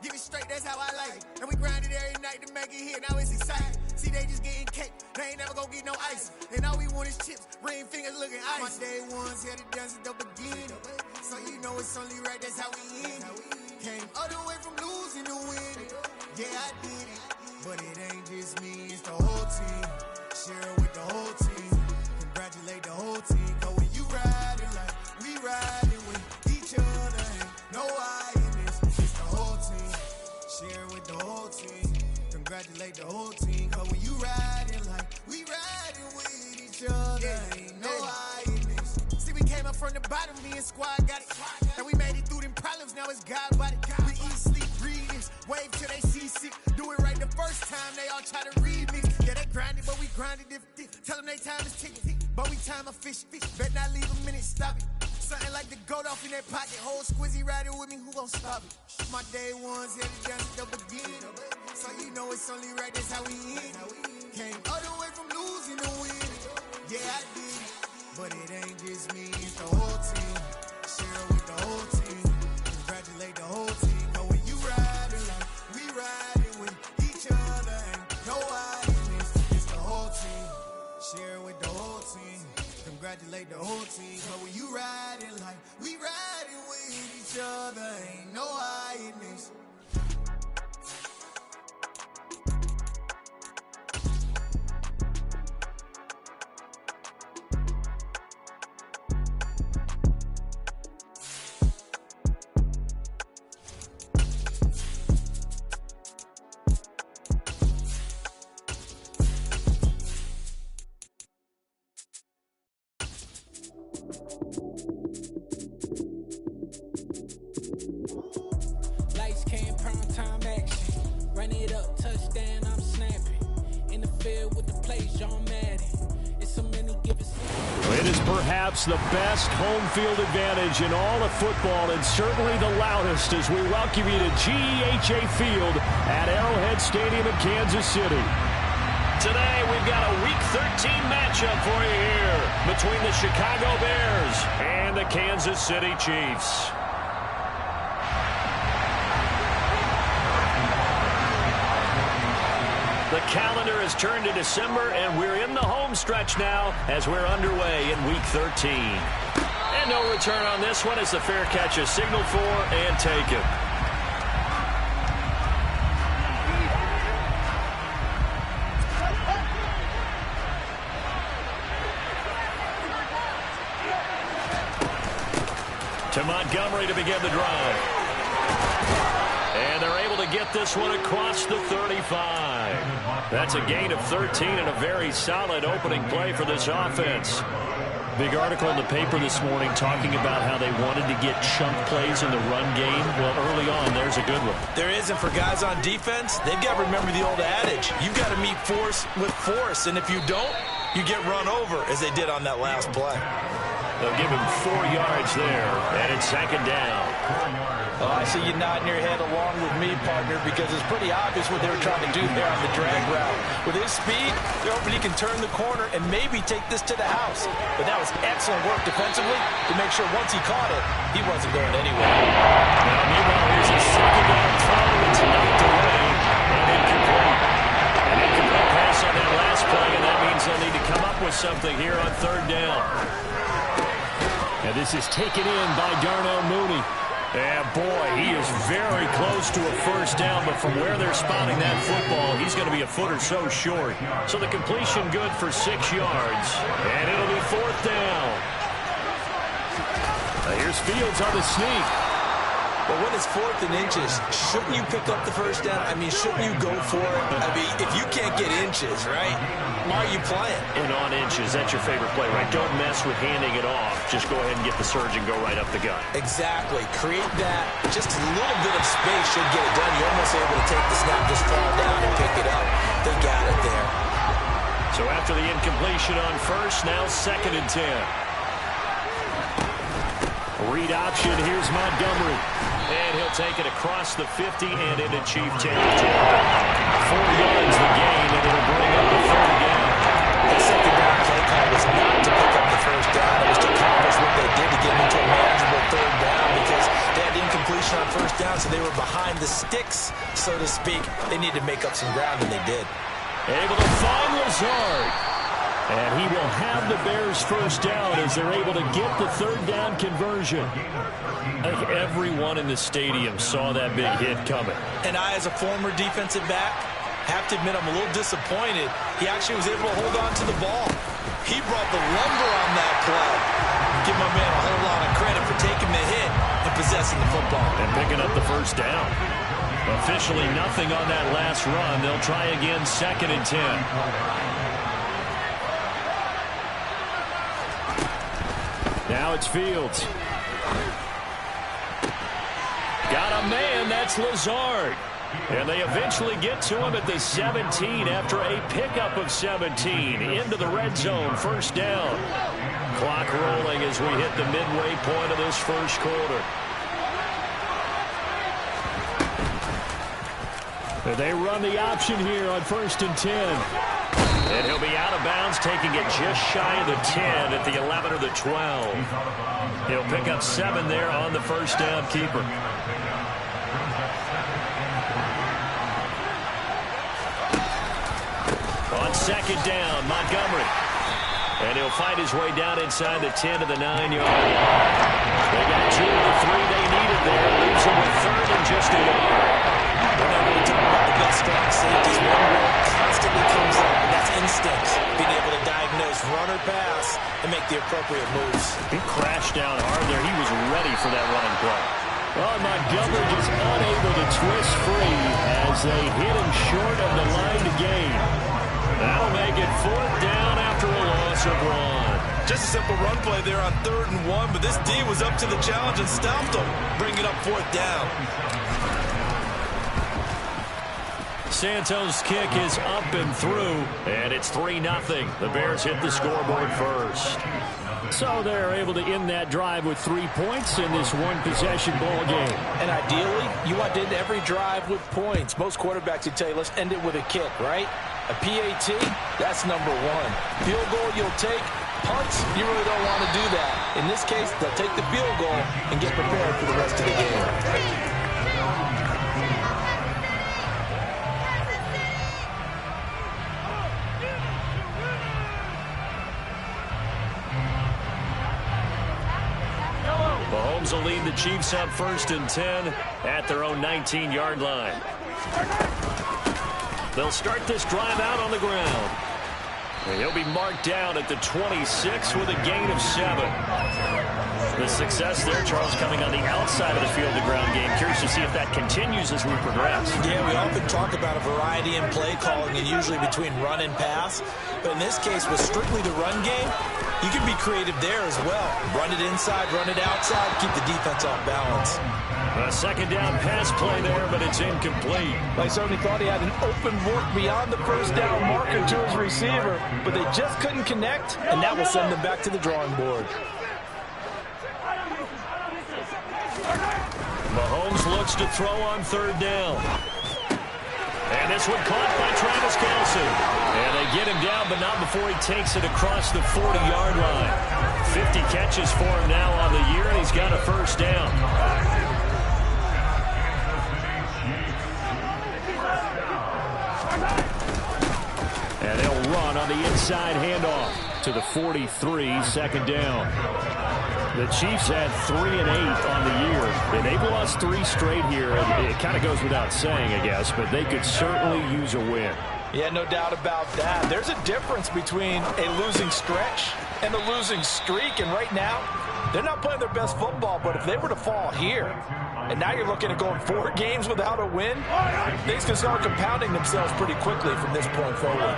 Give it straight, that's how I like it. And we grind it every night to make it here, now it's exciting. See, they just getting cake, they ain't never gonna get no ice. And all we want is chips, ring fingers looking ice. My day ones here to dance at the beginning. So you know it's only right, that's how we end it. Came all the way from losing to winning. Yeah, I did it, but it ain't just me, it's the whole team. Share it with the whole team. Congratulate the whole team. Cause when you riding like we riding with each other, ain't no I in this, it's the whole team. Share it with the whole team. Congratulate the whole team. Cause when you riding like we riding with each other, ain't no I in this. See, we came up from the bottom, me and squad got it. And we made it through them problems, now it's God body. We eat, sleep, breathe this, wave till they see sick. Do it right the first time, they all try to remix. Yeah, they grinded, but we grinded different. Tell them they time is ticking, but we time a fish. Bet not leave a minute, stop it. Something like the goat off in that pocket. Whole squizzy riding with me, who gon' stop it? My day ones here to dance at the beginning. So you know it's only right, that's how we end it. Came all the way from losing to winning. Yeah, I did it, but it ain't just me, it's the whole team. Share it with the whole team. Congratulate the whole team. But when you riding like we riding with each other, ain't no I in this, it's the whole team. Share it with the whole team. Congratulate the whole team. But when you riding like we riding with each other, ain't no I in this. Lights came, prime time action. Run it up, touchdown, I'm snapping. In the field with the plays, John Madden. It's so many giving. It is perhaps the best home field advantage in all of football, and certainly the loudest as we welcome you to GEHA Field at Arrowhead Stadium in Kansas City. Today, we've got a Week 13 matchup for you here between the Chicago Bears and the Kansas City Chiefs. The calendar has turned to December, and we're in the home stretch now as we're underway in Week 13. And no return on this one as the fair catch is signaled for and taken. To Montgomery to begin the drive. And they're able to get this one across the 35. That's a gain of 13 and a very solid opening play for this offense. Big article in the paper this morning talking about how they wanted to get chunk plays in the run game. Well, early on, there's a good one. There isn't for guys on defense. They've got to remember the old adage. You've got to meet force with force, and if you don't, you get run over, as they did on that last play. They'll give him 4 yards there, and it's second down. Oh, I see you nodding your head along with me, partner, because it's pretty obvious what they were trying to do there on the drag route. With his speed, they're hoping he can turn the corner and maybe take this to the house. But that was excellent work defensively to make sure once he caught it, he wasn't going anywhere. Now, meanwhile, here's a second down throw. It's knocked away and incomplete. An incomplete pass on that last play, and that means they'll need to come up with something here on third down. And this is taken in by Darnell Mooney. And boy, he is very close to a first down, but from where they're spotting that football, he's going to be a foot or so short. So the completion good for 6 yards, and it'll be fourth down. Now here's Fields on the sneak. But when it's 4th and inches, shouldn't you pick up the first down? I mean, shouldn't you go for it? I mean, if you can't get inches, right, why are you playing? And on inches, that's your favorite play, right? Don't mess with handing it off. Just go ahead and get the surge and go right up the gut. Exactly. Create that. Just a little bit of space should get it done. You're almost able to take the snap, just fall down and pick it up. They got it there. So after the incompletion on first, now 2nd and 10. Read option, here's Montgomery. And he'll take it across the 50 and into Chief territory. 4 yards the gain, and it'll bring up the third down. The second down play call was not to pick up the first down. It was to accomplish what they did to get into a manageable third down because they had incomplete separation on first down, so they were behind the sticks, so to speak. They needed to make up some ground, and they did. Able to find Lazard. And he will have the Bears first down as they're able to get the third down conversion. I think everyone in the stadium saw that big hit coming. And I, as a former defensive back, have to admit I'm a little disappointed. He actually was able to hold on to the ball. He brought the lumber on that play. Give my man a whole lot of credit for taking the hit and possessing the football. And picking up the first down. Officially nothing on that last run. They'll try again, 2nd and 10. Now it's Fields. Got a man, that's Lazard. And they eventually get to him at the 17 after a pickup of 17 into the red zone, first down. Clock rolling as we hit the midway point of this first quarter. They run the option here on 1st and 10. And he'll be out of bounds, taking it just shy of the 10 at the 11 or the 12. He'll pick up 7 there on the first down keeper. On 2nd down, Montgomery. And he'll fight his way down inside the 10 to the 9-yard line. They got 2 of the 3 they needed there. Leaves them with 3rd and just a yard. Whenever we talk about the best strong safeties, one word constantly comes up, and that's instincts. Being able to diagnose run or pass and make the appropriate moves. He crashed down hard there. He was ready for that running play. Well, Montgomery just unable to twist free as they hit him short of the line to gain. That'll make it 4th down after a loss of 1. Just a simple run play there on 3rd and 1, but this D was up to the challenge and stopped him, bringing up 4th down. Santos' kick is up and through, and it's 3-0. The Bears hit the scoreboard first. So they're able to end that drive with 3 points in this one-possession ball game. And ideally, you want to end every drive with points. Most quarterbacks would tell you, let's end it with a kick, right? A PAT, that's number 1. Field goal you'll take. Punts, you really don't want to do that. In this case, they'll take the field goal and get prepared for the rest of the game. Mahomes will lead the Chiefs up 1st and 10 at their own 19-yard line. They'll start this drive out on the ground. And he'll be marked down at the 26 with a gain of 7. The success there, Charles, coming on the outside of the field-to-ground game. Curious to see if that continues as we progress. Yeah, we often talk about a variety in play calling and usually between run and pass. But in this case, with strictly the run game, you can be creative there as well. Run it inside, run it outside, keep the defense off balance. A 2nd down pass play there, but it's incomplete. I certainly thought he had an open look beyond the first down marker to his receiver, but they just couldn't connect, and that will send them back to the drawing board. Mahomes looks to throw on 3rd down. And this one caught by Travis Kelce. And they get him down, but not before he takes it across the 40-yard line. 50 catches for him now on the year, and he's got a first down. And they'll run on the inside handoff to the 43, 2nd down. The Chiefs had 3 and 8 on the year, and they've lost 3 straight here. And it kind of goes without saying, I guess, but they could certainly use a win. Yeah, no doubt about that. There's a difference between a losing stretch and a losing streak, and right now, they're not playing their best football, but if they were to fall here, and now you're looking at going 4 games without a win, things can start compounding themselves pretty quickly from this point forward.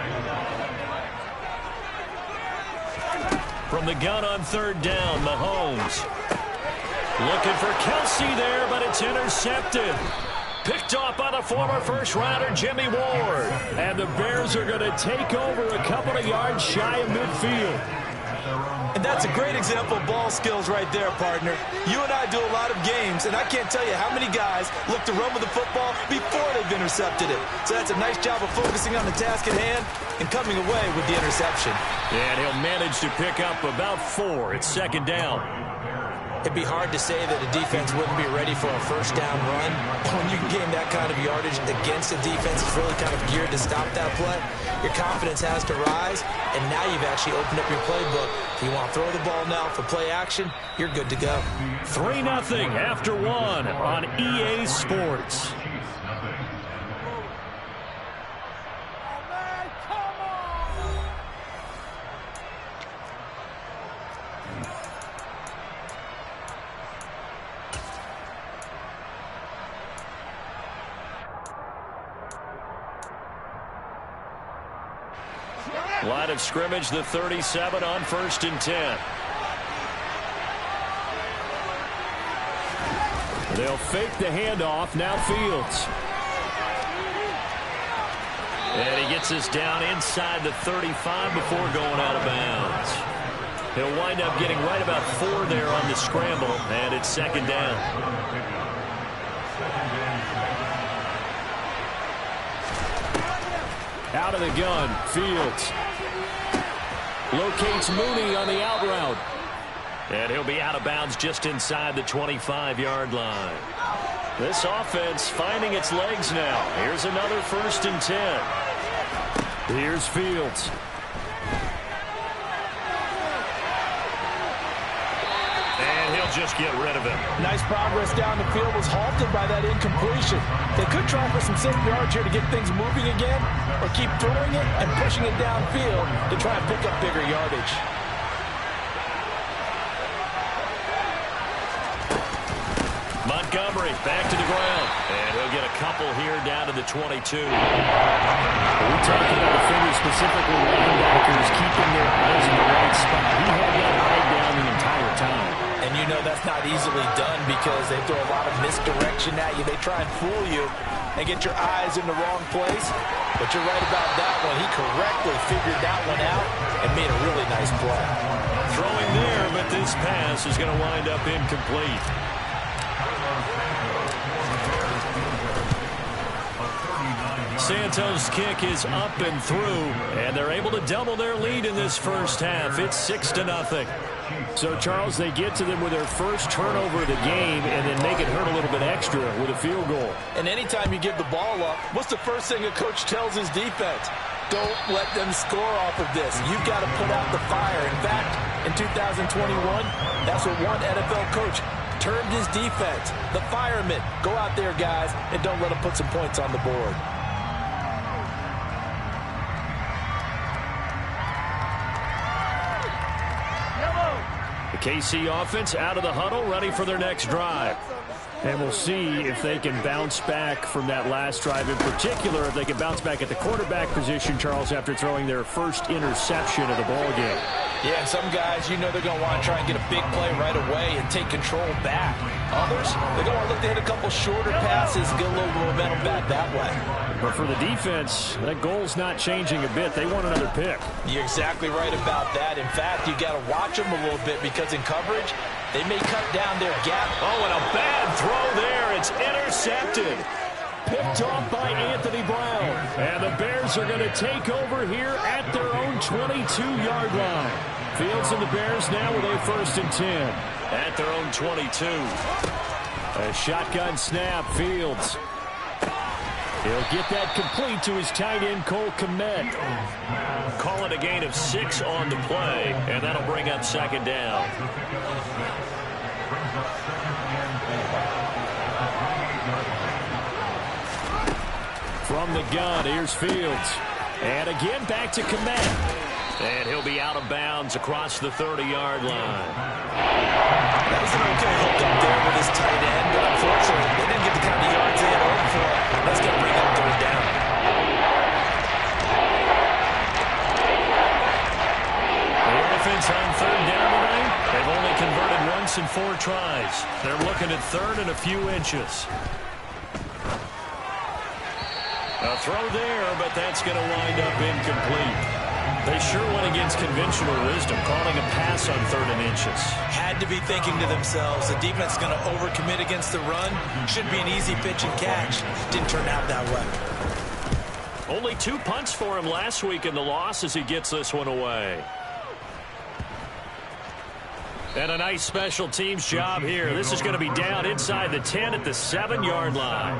From the gun on 3rd down, Mahomes. Looking for Kelce there, but it's intercepted. Picked off by the former first-rounder, Jimmy Ward. And the Bears are going to take over a couple of yards shy of midfield. And that's a great example of ball skills right there, partner. You and I do a lot of games, and I can't tell you how many guys look to run with the football before they've intercepted it. So that's a nice job of focusing on the task at hand and coming away with the interception. And he'll manage to pick up about 4. It's 2nd down. It'd be hard to say that a defense wouldn't be ready for a first down run. When you gain that kind of yardage against a defense that's really kind of geared to stop that play, your confidence has to rise, and now you've actually opened up your playbook. If you want to throw the ball now for play action, you're good to go. 3-0 after 1 on EA Sports. Line of scrimmage, the 37 on 1st and 10. They'll fake the handoff. Now Fields. And he gets us down inside the 35 before going out of bounds. He'll wind up getting right about 4 there on the scramble, and it's 2nd down. Out of the gun, Fields. Locates Mooney on the out route. And he'll be out of bounds just inside the 25-yard line. This offense finding its legs now. Here's another 1st and 10. Here's Fields. And he'll just get rid of it. Nice progress down the field, was halted by that incompletion. They could try for some safe yards here to get things moving again, or keep throwing it and pushing it downfield to try and pick up bigger yardage. Montgomery back to the ground. And he'll get a couple here down to the 22. We talked about defenders, specifically linebackers, keeping their eyes in the right spot. He had that eye down the entire time. And you know that's not easily done because they throw a lot of misdirection at you. They try and fool you and get your eyes in the wrong place. But you're right about that one. He correctly figured that one out and made a really nice play. Throwing there, but this pass is going to wind up incomplete. Santos' kick is up and through, and they're able to double their lead in this first half. It's 6-0. So, Charles, they get to them with their first turnover of the game and then make it hurt a little bit extra with a field goal. And anytime you give the ball up, what's the first thing a coach tells his defense? Don't let them score off of this. You've got to put out the fire. In fact, in 2021, that's what one NFL coach termed his defense. The firemen. Go out there, guys, and don't let them put some points on the board. KC offense out of the huddle, ready for their next drive. And we'll see if they can bounce back from that last drive. In particular, if they can bounce back at the quarterback position, Charles, after throwing their first interception of the ball game. Yeah, and some guys, you know they're going to want to try and get a big play right away and take control back. Others, they're going to look to hit a couple shorter passes and get a little momentum back that way. But for the defense, that goal's not changing a bit. They want another pick. You're exactly right about that. In fact, you got to watch them a little bit because in coverage, they may cut down their gap. Oh, and a bad throw there. It's intercepted. Picked off by Anthony Brown. And the Bears are going to take over here at their own 22-yard line. Fields and the Bears now with a 1st and 10. At their own 22. A shotgun snap, Fields. He'll get that complete to his tight end, Cole Kmet. Call it a gain of 6 on the play, and that'll bring up 2nd down. From the gun, here's Fields. And again, back to Kmet. And he'll be out of bounds across the 30-yard line. That was an okay hook up there with his tight end, but unfortunately, they didn't get the kind of yards they had hoped for. That's going to bring up 3rd down. The offense on 3rd down tonight, they've only converted once in 4 tries. They're looking at 3rd and a few inches. A throw there, but that's going to wind up incomplete. They sure went against conventional wisdom, calling a pass on 3rd and inches. Had to be thinking to themselves, the defense is going to overcommit against the run. Should be an easy pitch and catch. Didn't turn out that way. Only 2 punts for him last week in the loss as he gets this one away. And a nice special teams job here. This is going to be down inside the 10 at the 7-yard line.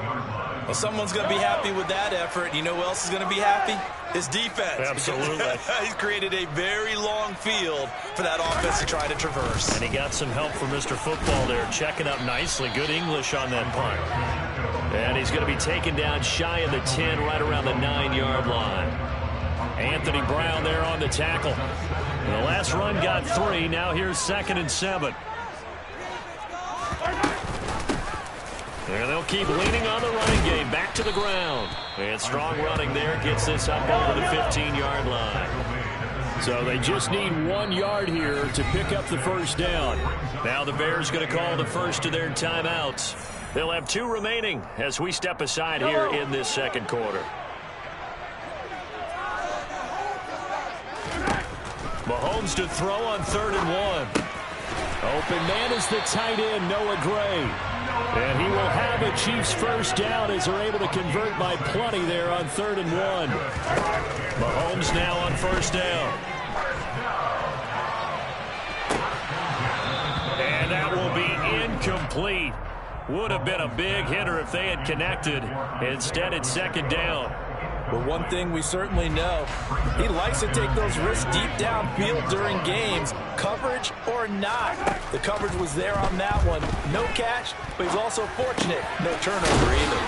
Well, someone's going to be happy with that effort. You know who else is going to be happy? His defense. Absolutely. He's created a very long field for that offense to try to traverse. And he got some help from Mr. Football there, checking up nicely. Good English on that punt. And he's going to be taken down shy of the 10, right around the 9-yard line. Anthony Brown there on the tackle. And the last run got 3. Now here's 2nd and 7. And they'll keep leaning on the running game. Back to the ground. And strong running there gets this up over the 15-yard line. So they just need 1 yard here to pick up the first down. Now the Bears going to call the first of their timeouts. They'll have 2 remaining as we step aside here in this second quarter. Mahomes to throw on 3rd and 1. Open man is the tight end, Noah Gray. And he will have a Chiefs first down as they're able to convert by plenty there on 3rd and 1. Mahomes now on first down. And that will be incomplete. Would have been a big hitter if they had connected. Instead, it's 2nd down. Well, one thing we certainly know, he likes to take those risks deep downfield during games, coverage or not. The coverage was there on that one. No catch, but he's also fortunate. No turnover either.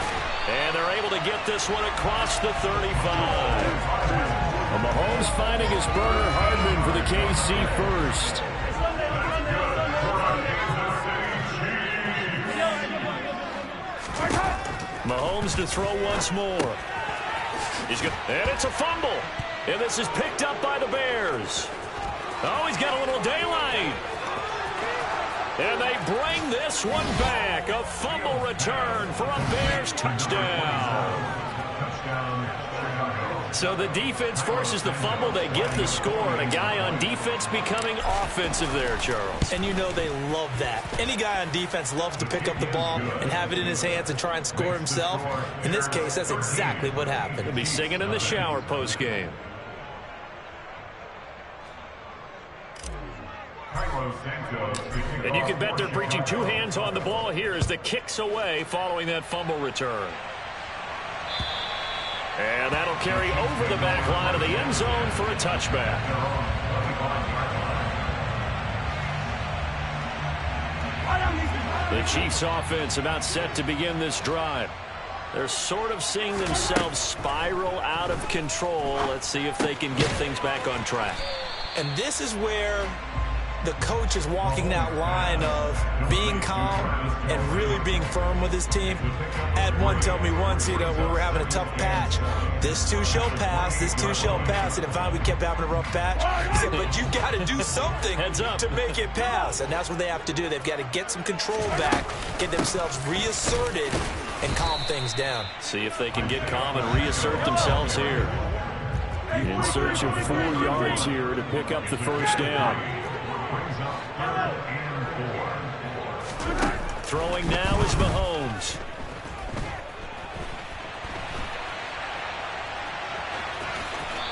And they're able to get this one across the 35. And Mahomes finding his Bernard Hardman for the KC first. Mahomes to throw once more. And it's a fumble. And this is picked up by the Bears. Oh, he's got a little daylight. And they bring this one back. A fumble return for a Bears touchdown. So the defense forces the fumble. They get the score. And a guy on defense becoming offensive there, Charles. And you know they love that. Any guy on defense loves to pick up the ball and have it in his hands and try and score himself. In this case, that's exactly what happened. He'll be singing in the shower post-game. And you can bet they're preaching 2 hands on the ball here as the kick's away following that fumble return. And that'll carry over the back line of the end zone for a touchback. The Chiefs offense about set to begin this drive. They're sort of seeing themselves spiral out of control. Let's see if they can get things back on track. And this is where the coach is walking that line of being calm and really being firm with his team. I had one tell me once, we were having a tough patch. This too shall pass, this too shall pass. And finally we kept having a rough patch. He said, but you got to do something to make it pass. And that's what they have to do. They've got to get some control back, get themselves reasserted, and calm things down. See if they can get calm and reassert themselves here. In search of 4 yards here to pick up the first down. Throwing now is Mahomes.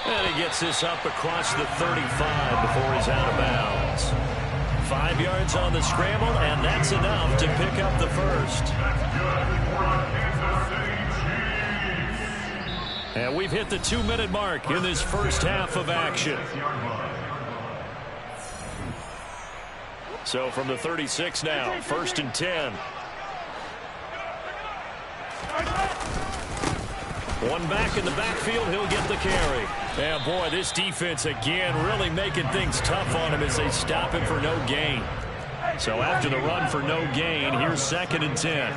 And he gets this up across the 35 before he's out of bounds. 5 yards on the scramble, and that's enough to pick up the first. And we've hit the 2-minute mark in this first half of action. So from the 36 now, 1st and 10. One back in the backfield, he'll get the carry. And boy, this defense again really making things tough on him as they stop him for no gain. So after the run for no gain, here's 2nd and 10.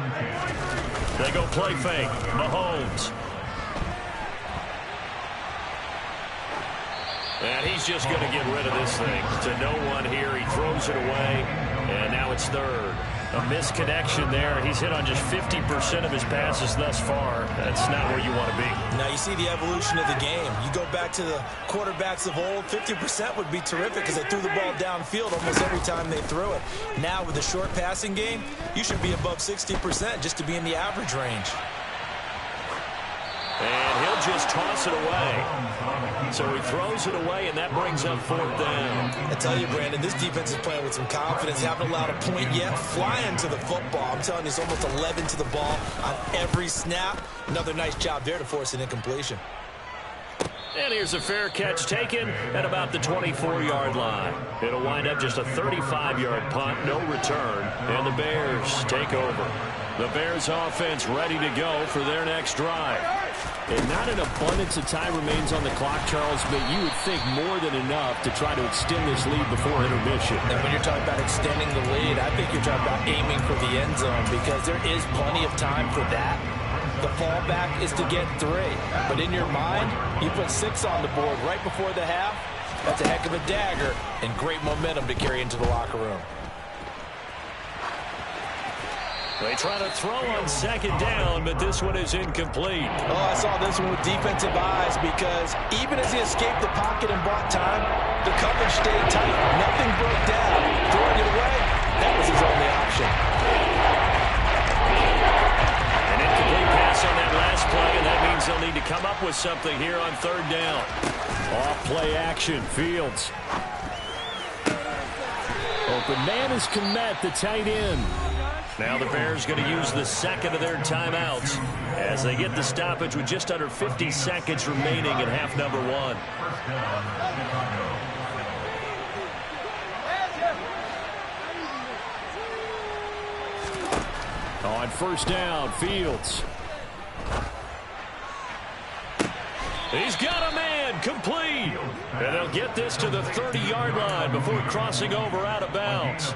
They go play fake. Mahomes. And he's just going to get rid of this thing to no one here. He throws it away, and now it's 3rd. A misconnection there. He's hit on just 50% of his passes thus far. That's not where you want to be. Now you see the evolution of the game. You go back to the quarterbacks of old, 50% would be terrific because they threw the ball downfield almost every time they threw it. Now with the short passing game, you should be above 60% just to be in the average range. And he'll just toss it away. So he throws it away, and that brings up 4th down. I tell you, Brandon, this defense is playing with some confidence. Haven't allowed a point yet. Flying to the football. I'm telling you, it's almost 11 to the ball on every snap. Another nice job there to force an incompletion. And here's a fair catch taken at about the 24-yard line. It'll wind up just a 35-yard punt, no return, and the Bears take over. The Bears offense ready to go for their next drive. And not an abundance of time remains on the clock, Charles, but you would think more than enough to try to extend this lead before intermission. And when you're talking about extending the lead, I think you're talking about aiming for the end zone because there is plenty of time for that. The fallback is to get 3. But in your mind, you put 6 on the board right before the half. That's a heck of a dagger and great momentum to carry into the locker room. They try to throw on 2nd down, but this one is incomplete. Oh, I saw this one with defensive eyes because even as he escaped the pocket and bought time, the coverage stayed tight. Nothing broke down. Throwing it away, that was his only option. An incomplete pass on that last play, and that means they'll need to come up with something here on 3rd down. Off play action, Fields. Open man is Kmet, the tight end. Now the Bears going to use the 2nd of their timeouts as they get the stoppage with just under 50 seconds remaining in half number 1. On 1st down, Fields. He's got a man, complete. And they'll get this to the 30-yard line before crossing over out of bounds.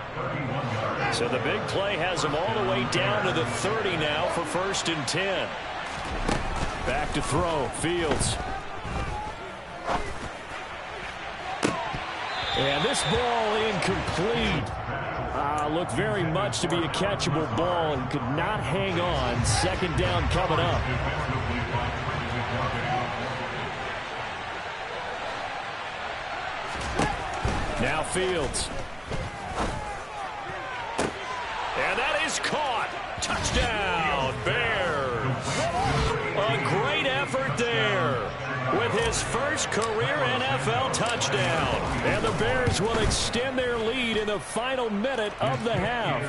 So the big play has them all the way down to the 30 now for 1st and 10. Back to throw, Fields. And this ball incomplete. Looked very much to be a catchable ball and could not hang on. 2nd down coming up. Now Fields. And that is caught. Touchdown, Bears. A great effort there with his first career NFL touchdown. And the Bears will extend their lead in the final minute of the half.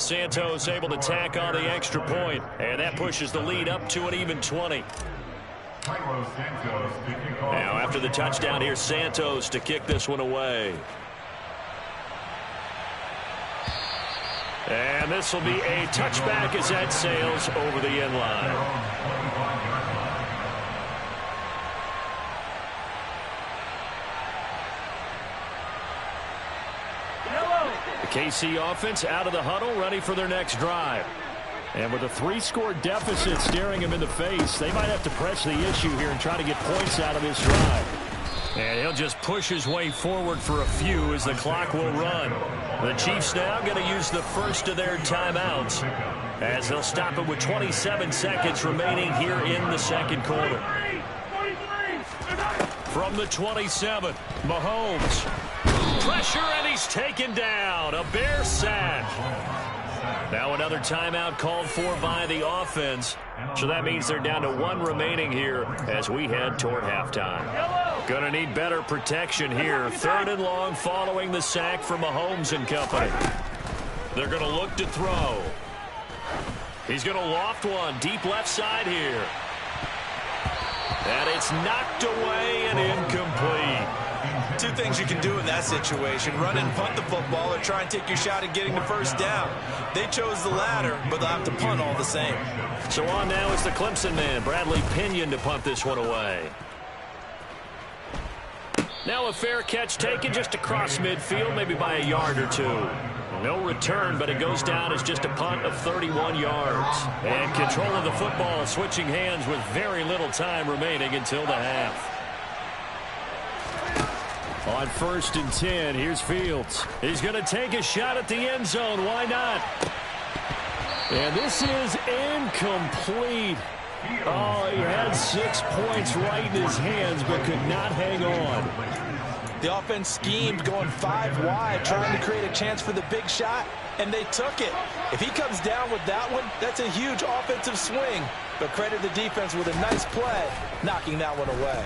Santos able to tack on the extra point, and that pushes the lead up to an even 20. Now after the touchdown, here's Santos to kick this one away. And this will be a touchback as that sails over the end line. The KC offense out of the huddle, ready for their next drive. And with a 3-score deficit staring him in the face, they might have to press the issue here and try to get points out of this drive. And he'll just push his way forward for a few as the clock will run. The Chiefs now going to use the first of their timeouts as they'll stop it with 27 seconds remaining here in the 2nd quarter. From the 27, Mahomes. Pressure, and he's taken down. A Bear sack. Now another timeout called for by the offense. So that means they're down to 1 remaining here as we head toward halftime. Going to need better protection here. 3rd and long following the sack from Mahomes and company. They're going to look to throw. He's going to loft one deep left side here. And it's knocked away and incomplete. 2 things you can do in that situation: run and punt the football, or try and take your shot at getting the 1st down. They chose the latter, but they'll have to punt all the same. So on now is the Clemson man, Bradley Pinion, to punt this one away. Now a fair catch taken just across midfield, maybe by a yard or 2. No return, but it goes down as just a punt of 31 yards. And control of the football switching hands with very little time remaining until the half. On 1st and 10, here's Fields. He's going to take a shot at the end zone. Why not? And this is incomplete. Oh, he had 6 points right in his hands, but could not hang on. The offense schemed going 5 wide, trying to create a chance for the big shot, and they took it. If he comes down with that one, that's a huge offensive swing. But credit the defense with a nice play, knocking that one away.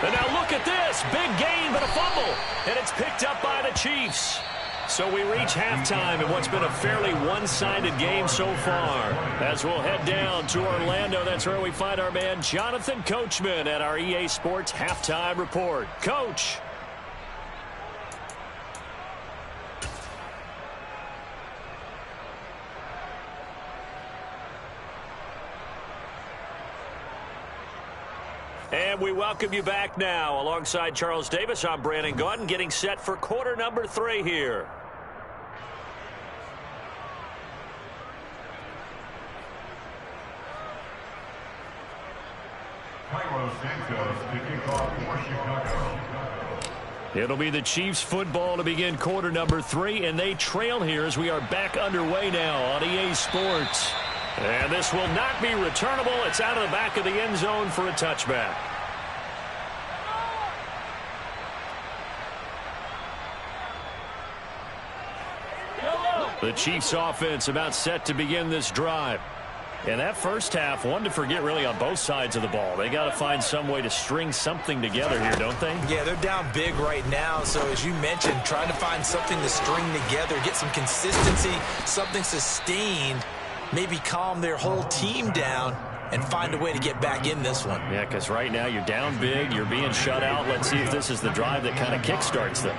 And now look at this. Big gain, but a fumble. And it's picked up by the Chiefs. So we reach halftime in what's been a fairly one-sided game so far. As we'll head down to Orlando, that's where we find our man Jonathan Coachman at our EA Sports Halftime Report. Coach. And we welcome you back now. Alongside Charles Davis, I'm Brandon Gaudin, getting set for quarter number 3 here. It'll be the Chiefs football to begin quarter number 3, and they trail here as we are back underway now on EA Sports. And this will not be returnable. It's out of the back of the end zone for a touchback. The Chiefs offense about set to begin this drive. And that first half, one to forget really on both sides of the ball. They got to find some way to string something together here, don't they? Yeah, they're down big right now. So as you mentioned, trying to find something to string together, get some consistency, something sustained, maybe calm their whole team down and find a way to get back in this one. Yeah, because right now you're down big, you're being shut out. Let's see if this is the drive that kind of kickstarts them.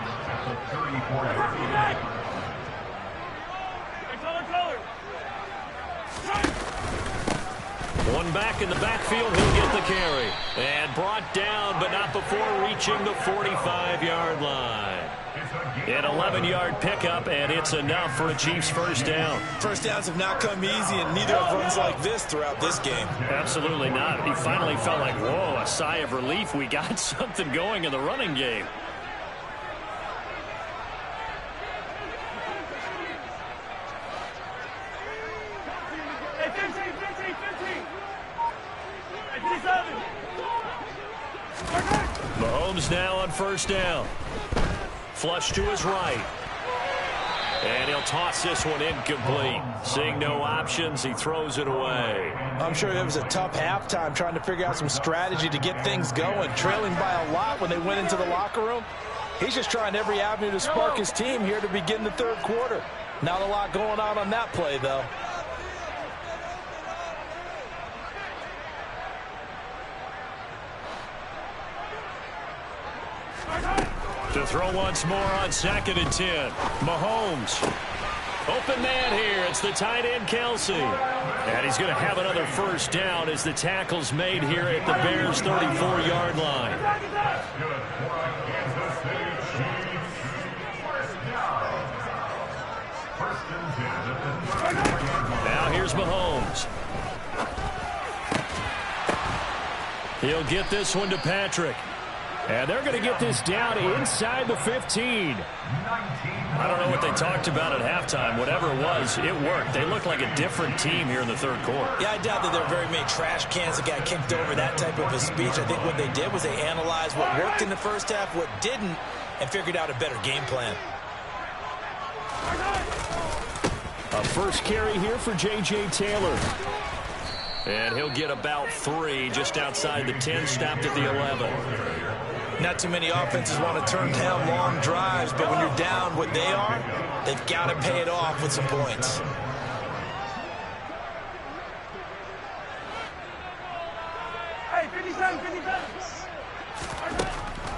One back in the backfield, he'll get the carry. And brought down, but not before reaching the 45-yard line. An 11-yard pickup, and it's enough for a Chiefs first down. First downs have not come easy, and neither have runs like this throughout this game. Absolutely not. He finally felt like, whoa, a sigh of relief. We got something going in the running game. Mahomes now on first down. Flush to his right. And he'll toss this one incomplete. Seeing no options, he throws it away. I'm sure it was a tough halftime trying to figure out some strategy to get things going. Trailing by a lot when they went into the locker room. He's just trying every avenue to spark his team here to begin the third quarter. Not a lot going on that play, though. To throw once more on 2nd and 10. Mahomes. Open man here. It's the tight end, Kelsey. And he's going to have another first down as the tackle's made here at the Bears' 34-yard line. Now here's Mahomes. He'll get this one to Patrick. And they're going to get this down inside the 15. I don't know what they talked about at halftime. Whatever it was, it worked. They look like a different team here in the third quarter. Yeah, I doubt that there were very many trash cans that got kicked over, that type of a speech. I think what they did was they analyzed what worked in the first half, what didn't, and figured out a better game plan. A first carry here for J.J. Taylor. And he'll get about 3 just outside the 10, stopped at the 11. Not too many offenses want to turn down long drives, but when you're down what they are, they've got to pay it off with some points. Hey, 57.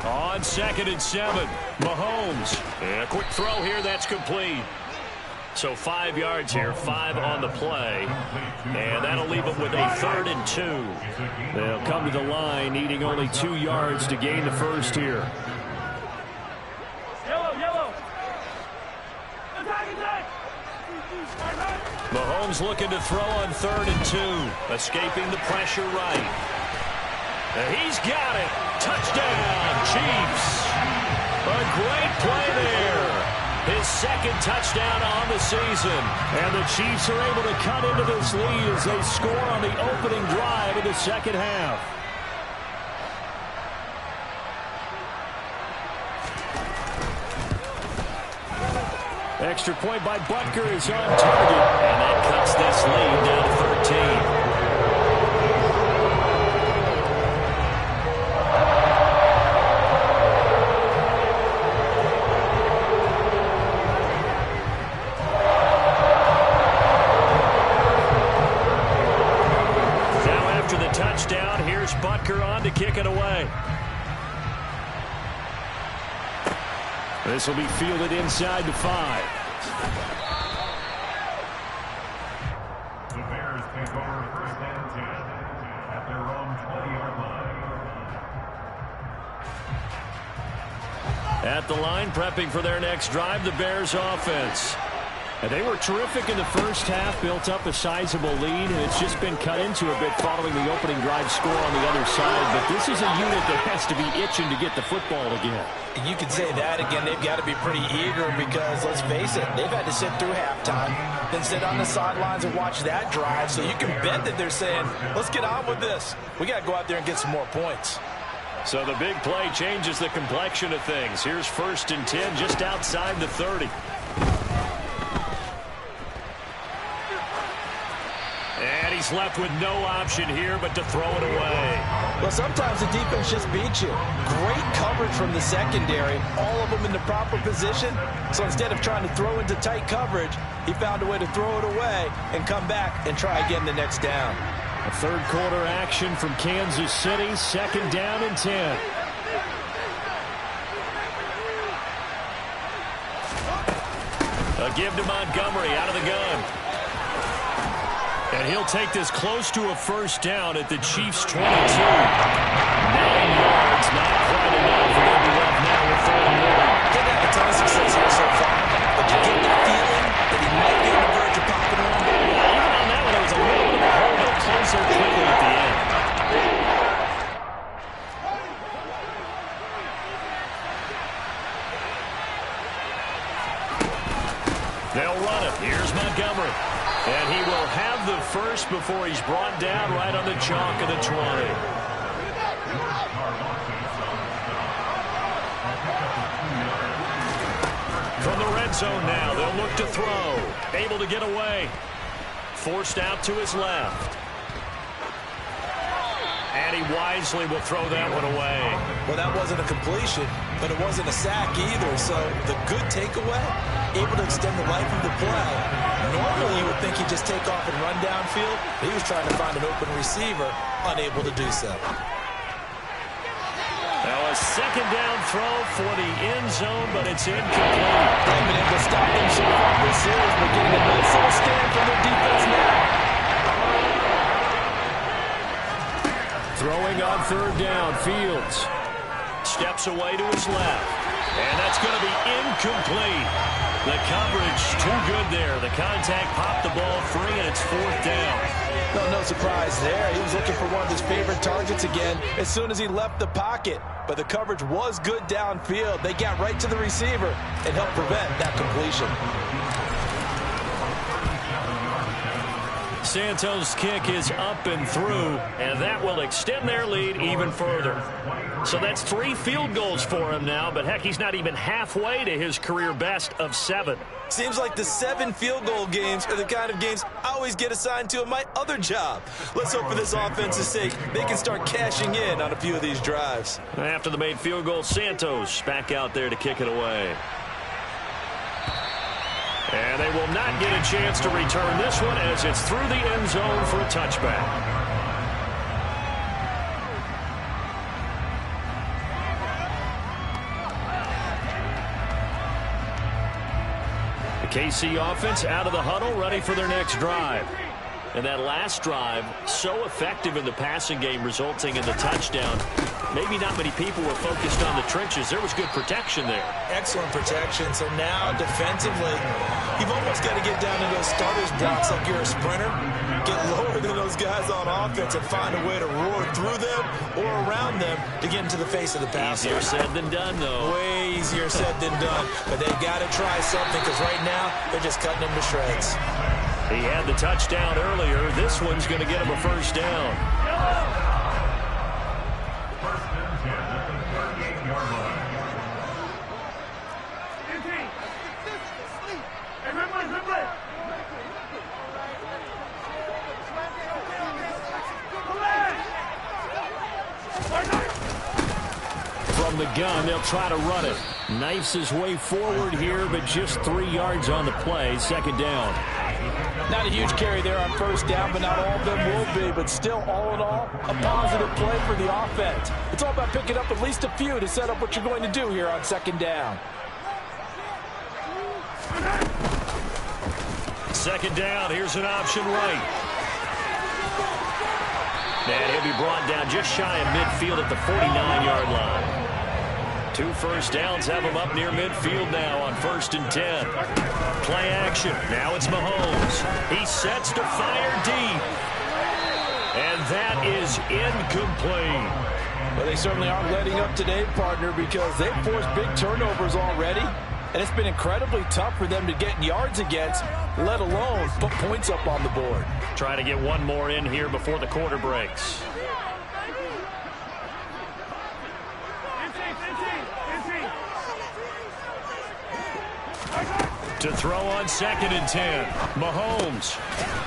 On 2nd and 7, Mahomes. And a quick throw here, that's complete. So 5 yards here, 5 on the play. And that'll leave them with a 3rd and 2. They'll come to the line, needing only 2 yards to gain the first here. Yellow. Mahomes looking to throw on 3rd and 2. Escaping the pressure right. And he's got it. Touchdown, Chiefs. A great play there. His 2nd touchdown on the season. And the Chiefs are able to cut into this lead as they score on the opening drive of the second half. Extra point by Butker is on target, and that cuts this lead down to 13. Touchdown. Here's Butker on to kick it away. This will be fielded inside the 5. The Bears take over first and 10 at their own 20-yard line. At the line, prepping for their next drive, the Bears offense. And they were terrific in the first half, built up a sizable lead, and it's just been cut into a bit following the opening drive score on the other side. But this is a unit that has to be itching to get the football again. You could say that again. They've got to be pretty eager because, let's face it, they've had to sit through halftime, then sit on the sidelines and watch that drive. So you can bet that they're saying, let's get on with this. We got to go out there and get some more points. So the big play changes the complexion of things. Here's 1st and 10 just outside the 30. And he's left with no option here but to throw it away. Well, sometimes the defense just beats you. Great coverage from the secondary, all of them in the proper position. So instead of trying to throw into tight coverage, he found a way to throw it away and come back and try again the next down. A third quarter action from Kansas City, 2nd down and 10. A give to Montgomery out of the gun. And he'll take this close to a first down at the Chiefs' 22. 9 yards, not quite enough. We're going to be left now with 3rd and 1. They've had a ton of success here so far, but you get the feeling that he might be on the verge of popping one. Yeah, even on that one, there was a little bit of a hold up closer quickly at the end. They'll run it. Here's Montgomery. And he will have the first before he's brought down right on the chalk of the 20. From the red zone now, they'll look to throw. Able to get away. Forced out to his left. And he wisely will throw that one away. Well, that wasn't a completion, but it wasn't a sack either. So the good takeaway, able to extend the life of the play. Normally you would think he'd just take off and run downfield. He was trying to find an open receiver, unable to do so. Now a 2nd down throw for the end zone, but it's incomplete. They've been able to stop them so far this series, but getting a nice little stand from their defense now. Throwing on 3rd down, Fields steps away to his left, and that's going to be incomplete. The coverage too good there. The contact popped the ball free, and it's 4th down. No surprise there. He was looking for one of his favorite targets again as soon as he left the pocket, but the coverage was good downfield. They got right to the receiver and helped prevent that completion. Santos' kick is up and through, and that will extend their lead even further. So that's 3 field goals for him now, but heck, he's not even halfway to his career best of 7. Seems like the 7 field goal games are the kind of games I always get assigned to in my other job. Let's hope for this offense's sake they can start cashing in on a few of these drives. After the made field goal, Santos back out there to kick it away. And they will not get a chance to return this one as it's through the end zone for a touchback. The KC offense out of the huddle, ready for their next drive. And that last drive, so effective in the passing game, resulting in the touchdown. Maybe not many people were focused on the trenches. There was good protection there. Excellent protection. So now defensively, you've almost got to get down to those starters blocks like you're a sprinter. Get lower than those guys on offense and find a way to roar through them or around them to get into the face of the passer. Easier said than done, though. Way easier said than done. But they've got to try something because right now they're just cutting them to shreds. He had the touchdown earlier. This one's going to get him a first down. First and 10 at the 38-yard line. gun. They'll try to run it. Knifes his way forward here, but just 3 yards on the play. Second down. Not a huge carry there on first down, but not all of them will be. But still, all in all, a positive play for the offense. It's all about picking up at least a few to set up what you're going to do here on second down. Second down, here's an option right. And he'll be brought down just shy of midfield at the 49-yard line. 2 first downs have him up near midfield now on 1st and 10. Play action. Now it's Mahomes. He sets to fire deep. And that is incomplete. Well, they certainly aren't letting up today, partner, because they've forced big turnovers already. And it's been incredibly tough for them to get yards against, let alone put points up on the board. Try to get one more in here before the quarter breaks. To throw on 2nd and 10. Mahomes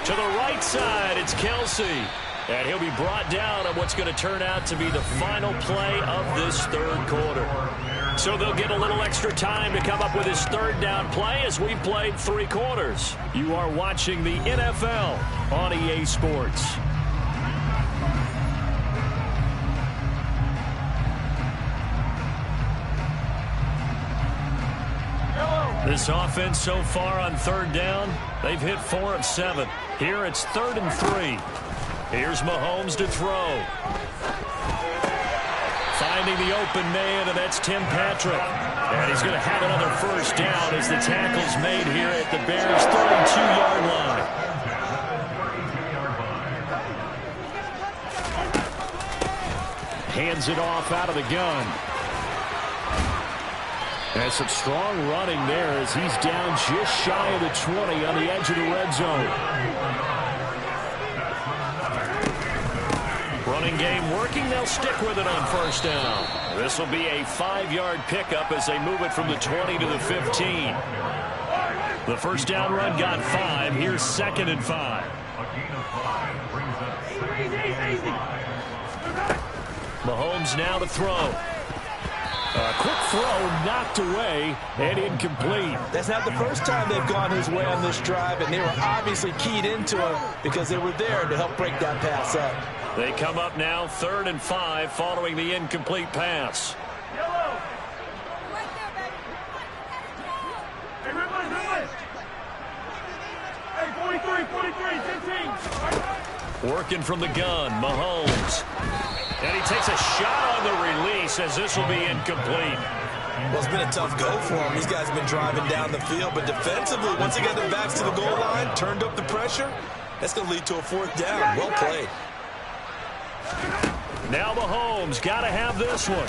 to the right side. It's Kelsey. And he'll be brought down on what's going to turn out to be the final play of this 3rd quarter. So they'll get a little extra time to come up with his 3rd down play as we've played 3 quarters. You are watching the NFL on EA Sports. This offense so far on 3rd down, they've hit 4 of 7. Here it's 3rd and 3. Here's Mahomes to throw. Finding the open man, and that's Tim Patrick. And he's going to have another first down as the tackle's made here at the Bears' 32-yard line. Hands it off out of the gun. And some strong running there as he's down just shy of the 20 on the edge of the red zone. Running game working. They'll stick with it on 1st down. This will be a 5-yard pickup as they move it from the 20 to the 15. The 1st down run got 5. Here's 2nd and 5. Mahomes now to throw. A quick throw knocked away and incomplete. That's not the first time they've gone his way on this drive, and they were obviously keyed into him because they were there to help break that pass up. They come up now 3rd and 5 following the incomplete pass. Working from the gun, Mahomes. And he takes a shot on the release as this will be incomplete. Well, it's been a tough go for him. These guys have been driving down the field, but defensively, once they got their backs to the goal line, turned up the pressure, that's going to lead to a 4th down. Well played. Now Mahomes got to have this one.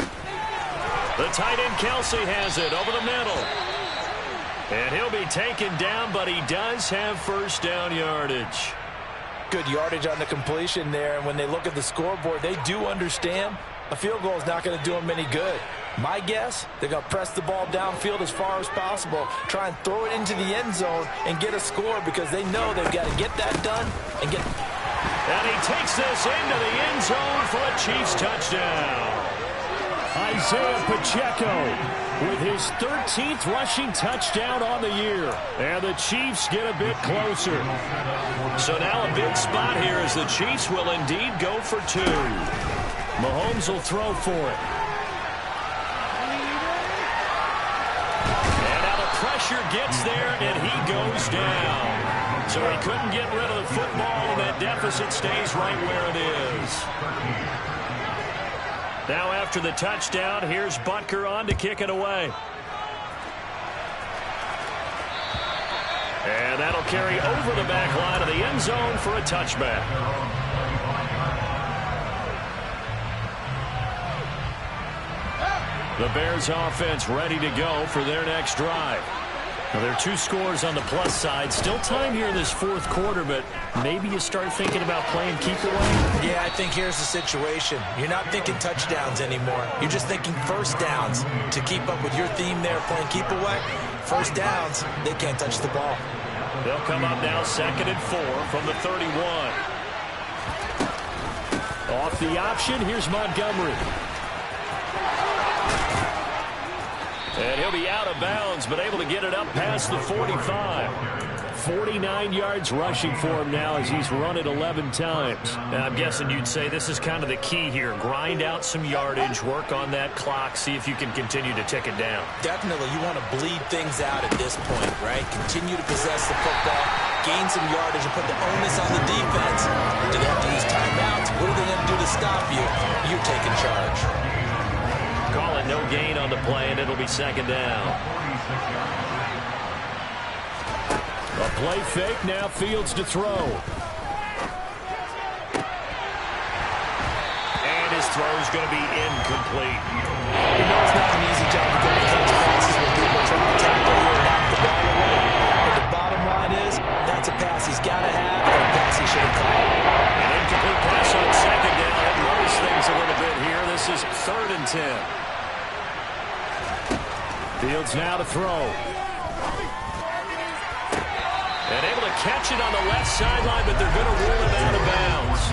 The tight end Kelsey has it over the middle. And he'll be taken down, but he does have 1st down yardage. Good yardage on the completion there, and when they look at the scoreboard, they do understand a field goal is not going to do them any good. My guess, they're going to press the ball downfield as far as possible, try and throw it into the end zone and get a score because they know they've got to get that done and get... And he takes this into the end zone for a Chiefs touchdown. Isaiah Pacheco with his 13th rushing touchdown on the year. And the Chiefs get a bit closer. So now a big spot here as the Chiefs will indeed go for 2. Mahomes will throw for it. And now the pressure gets there, and he goes down. So he couldn't get rid of the football, and that deficit stays right where it is. Now after the touchdown, here's Butker on to kick it away. And that'll carry over the back line of the end zone for a touchback. The Bears offense ready to go for their next drive. Now, there are 2 scores on the plus side. Still time here in this 4th quarter, but maybe you start thinking about playing keep away. Yeah, I think here's the situation. You're not thinking touchdowns anymore. You're just thinking 1st downs to keep up with your theme there, playing keep away. 1st downs, they can't touch the ball. They'll come up now 2nd and 4 from the 31. Off the option, here's Montgomery. And he'll be out of bounds, but able to get it up past the 45. 49 yards rushing for him now as he's run it 11 times. I'm guessing you'd say this is kind of the key here. Grind out some yardage, work on that clock, see if you can continue to tick it down. Definitely, you want to bleed things out at this point, right? Continue to possess the football, gain some yardage, and put the onus on the defense. Do they have to use timeouts? What are they going to do to stop you? You're taking charge. Call it no gain on the play, and it'll be second down. A play fake, now Fields to throw. And his throw's going to be incomplete. You know it's not an easy job to go to catch passes when people are trying to tackle you and knock the ball away. But the bottom line is, that's a pass he's got to have, or a pass he should have caught. An incomplete pass on second down. That lowers things a little bit here. This is 3rd and 10. Fields now to throw. And able to catch it on the left sideline, but they're going to rule him out of bounds.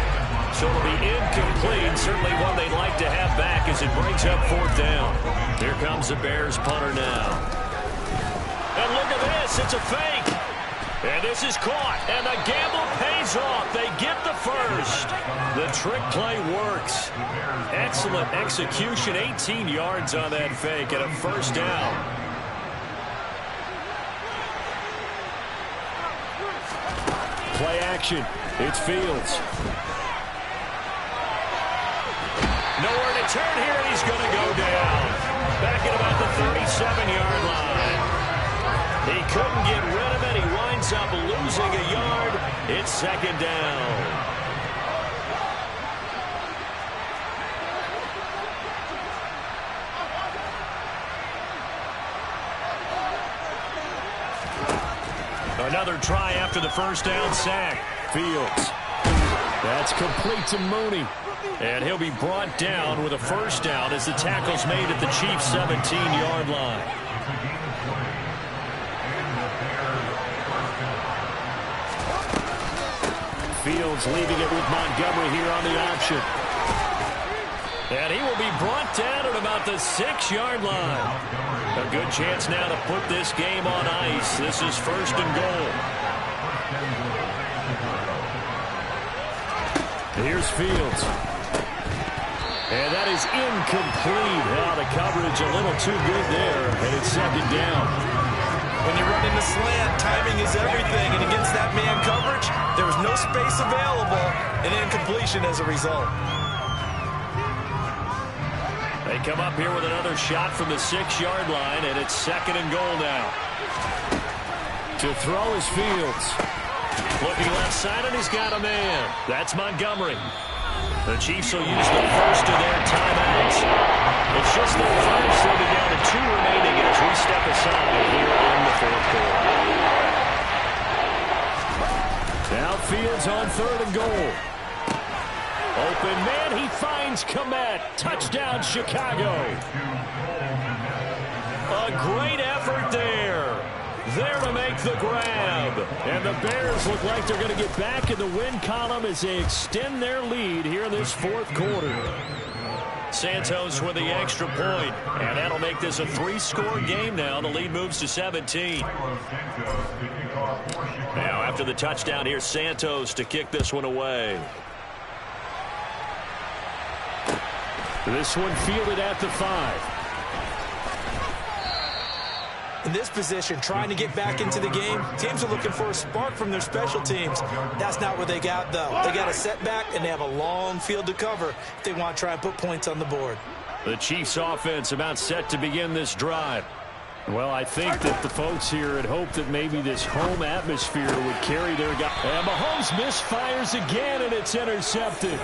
So it'll be incomplete. Certainly one they'd like to have back as it brings up 4th down. Here comes the Bears punter now. And look at this. It's a fake. And this is caught. And the gamble pays off. They get the first. The trick play works. Excellent execution. 18 yards on that fake and a 1st down. Play action. It's Fields. Nowhere to turn here, and he's going to go down. Back at about the 37-yard line. He couldn't get rid of it. He winds up losing a yard. It's 2nd down. Another try after the 1st down sack. Fields. That's complete to Mooney. And he'll be brought down with a 1st down as the tackle's made at the Chiefs' 17-yard line. Fields leaving it with Montgomery here on the option. And he will be brought down at about the 6-yard line. A good chance now to put this game on ice. This is 1st and goal. Here's Fields. And that is incomplete. Now the coverage a little too good there, and it's 2nd down. When you run into slant, timing is everything. And against that man coverage, there was no space available, and incompletion as a result. They come up here with another shot from the 6-yard line, and it's 2nd and goal now. To throw is Fields. Looking left side, and he's got a man. That's Montgomery. The Chiefs will use the first of their timeouts. It's just the first. They'll be down to 2 remaining as we step aside here in the 4th quarter. Now Fields on 3rd and goal. Open man, he finds Kmet. Touchdown, Chicago. A great effort there. There to make the grab. And the Bears look like they're going to get back in the win column as they extend their lead here in this 4th quarter. Santos with the extra point. And that'll make this a 3-score game now. The lead moves to 17. Now after the touchdown, here's Santos to kick this one away. This one fielded at the 5. In this position, trying to get back into the game, teams are looking for a spark from their special teams. That's not what they got, though. They got a setback, and they have a long field to cover if they want to try and put points on the board. The Chiefs' offense about set to begin this drive. Well, I think that the folks here had hoped that maybe this home atmosphere would carry their guy. And Mahomes misfires again, and it's intercepted.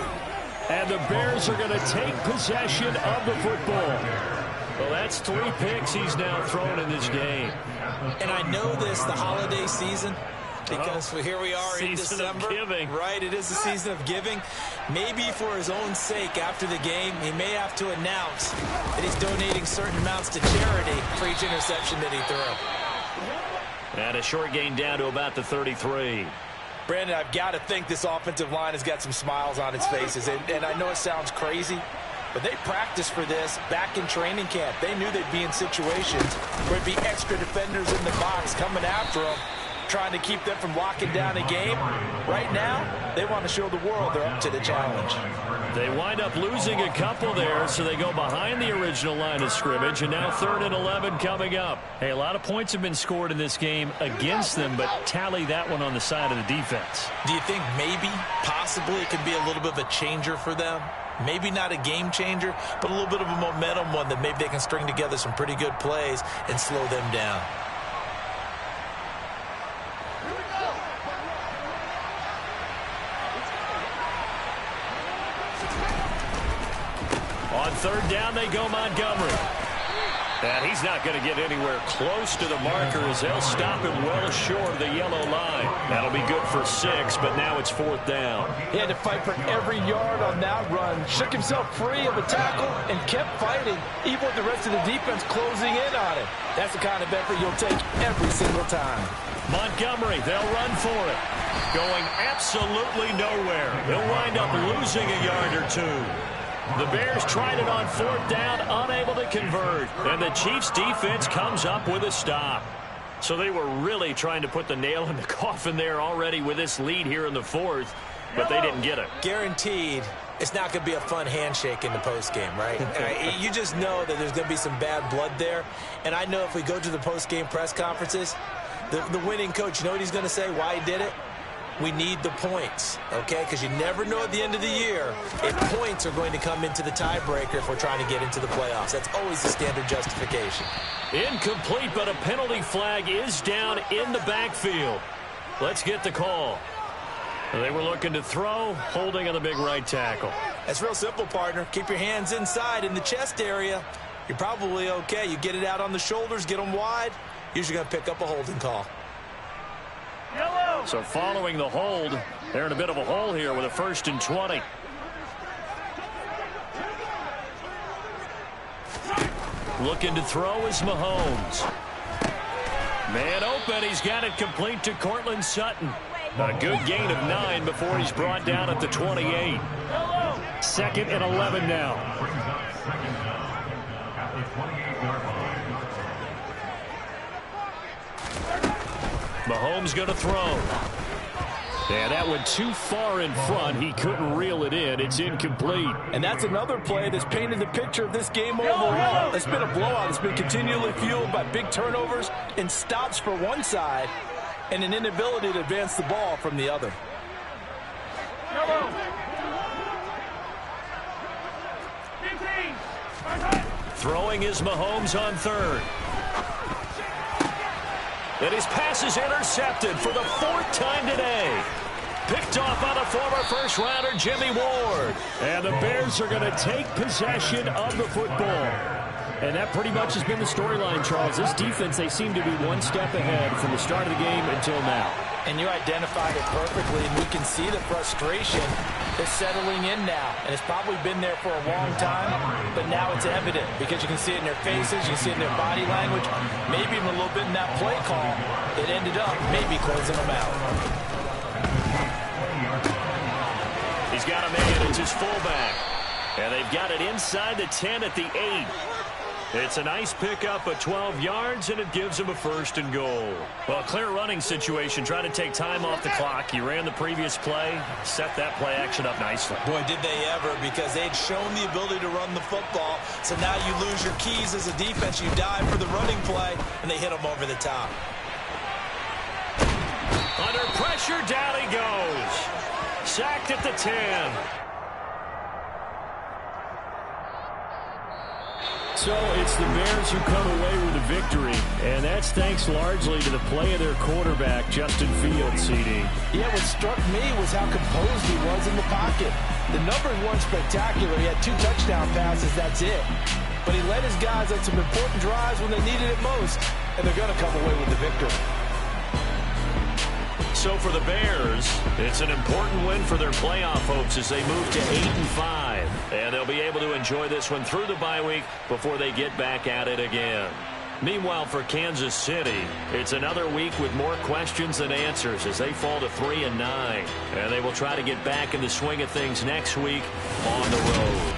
And the Bears are going to take possession of the football. Well, that's 3 picks he's now thrown in this game. And I know this, the holiday season, because here we are in December. Season of giving. Right, it is the season of giving. Maybe for his own sake after the game, he may have to announce that he's donating certain amounts to charity for each interception that he threw. And a short gain down to about the 33. Brandon, I've got to think this offensive line has got some smiles on its faces. And I know it sounds crazy, But they practiced for this back in training camp. They knew they'd be in situations where there'd be extra defenders in the box coming after them, trying to keep them from locking down a game. Right now, they want to show the world they're up to the challenge. They wind up losing a couple there, so they go behind the original line of scrimmage, and now 3rd and 11 coming up. Hey, a lot of points have been scored in this game against them, but tally that one on the side of the defense. Do you think maybe, possibly, it could be a little bit of a changer for them? Maybe not a game changer, but a little bit of a momentum one that maybe they can string together some pretty good plays and slow them down. On 3rd down, they go Montgomery. And he's not going to get anywhere close to the marker as they'll stop him well short of the yellow line. That'll be good for 6, but now it's 4th down. He had to fight for every yard on that run, shook himself free of a tackle, and kept fighting, even with the rest of the defense closing in on him. That's the kind of effort you'll take every single time. Montgomery, they'll run for it. Going absolutely nowhere. They'll wind up losing a yard or 2. The Bears tried it on 4th down, unable to convert. And the Chiefs' defense comes up with a stop. So they were really trying to put the nail in the coffin there already with this lead here in the 4th, but they didn't get it. Guaranteed, it's not going to be a fun handshake in the postgame, right? You just know that there's going to be some bad blood there. And I know if we go to the postgame press conferences, the winning coach, you know what he's going to say, why he did it? We need the points, okay? Because you never know at the end of the year if points are going to come into the tiebreaker if we're trying to get into the playoffs. That's always the standard justification. Incomplete, but a penalty flag is down in the backfield. Let's get the call. They were looking to throw, holding on the big right tackle. That's real simple, partner. Keep your hands inside in the chest area. You're probably okay. You get it out on the shoulders, get them wide. Usually going to pick up a holding call. So following the hold, they're in a bit of a hole here with a 1st and 20. Looking to throw is Mahomes. Man open, he's got it complete to Courtland Sutton. A good gain of 9 before he's brought down at the 28. 2nd and 11 now. Mahomes going to throw. Yeah, that went too far in front. He couldn't reel it in. It's incomplete. And that's another play that's painted the picture of this game overall. It's been a blowout. It's been continually fueled by big turnovers and stops for one side and an inability to advance the ball from the other. Throwing is Mahomes on 3rd. And his pass is intercepted for the 4th time today. Picked off on a former first-rounder, Jimmy Ward. And the Bears are going to take possession of the football. And that pretty much has been the storyline, Charles. This defense, they seem to be one step ahead from the start of the game until now. And you identified it perfectly, and we can see the frustration is settling in now. And it's probably been there for a long time, but now it's evident because you can see it in their faces, you can see it in their body language, maybe even a little bit in that play call. It ended up maybe closing them out. He's got a man, it's his fullback. And they've got it inside the 10 at the 8. It's a nice pickup of 12 yards, and it gives him a 1st and goal. Well, clear running situation, trying to take time off the clock. He ran the previous play, set that play action up nicely. Boy, did they ever, because they'd shown the ability to run the football. So now you lose your keys as a defense. You dive for the running play, and they hit him over the top. Under pressure, down he goes. Sacked at the 10. So it's the Bears who come away with a victory, and that's thanks largely to the play of their quarterback, Justin Fields, CD. Yeah, what struck me was how composed he was in the pocket. The numbers weren't spectacular. He had 2 touchdown passes, that's it. But he led his guys on some important drives when they needed it most, and they're going to come away with the victory. So for the Bears, it's an important win for their playoff hopes as they move to 8-5. And they'll be able to enjoy this one through the bye week before they get back at it again. Meanwhile, for Kansas City, it's another week with more questions than answers as they fall to 3-9. And they will try to get back in the swing of things next week on the road.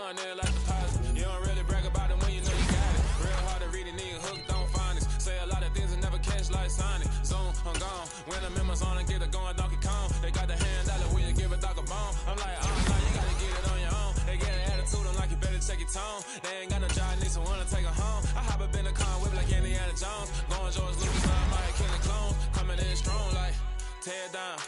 fun, nigga, like deposit. You don't really brag about it when you know you got it. Real hard to read a nigga hooked on phonics. Say a lot of things and never catch like Sonic. Zoom, I'm gone. When the members on and get it going Donkey Kong. They got the hand dollar, will you give a dog a bone? I'm like, oh no, you gotta get it on your own. They get an attitude, I'm like, you better check your tone. They ain't got no job, need someone to take her home. I hop up in the car, whip like Indiana Jones. Going George Lucas, I'm like killing clones. Coming in strong like, tear down,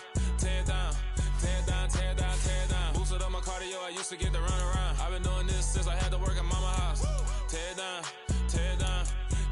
tear down, tear down, tear down, tear down. Boosted up my cardio, I used to get to run around. I've been doing this since I had to work at mama house. Tear down, tear down,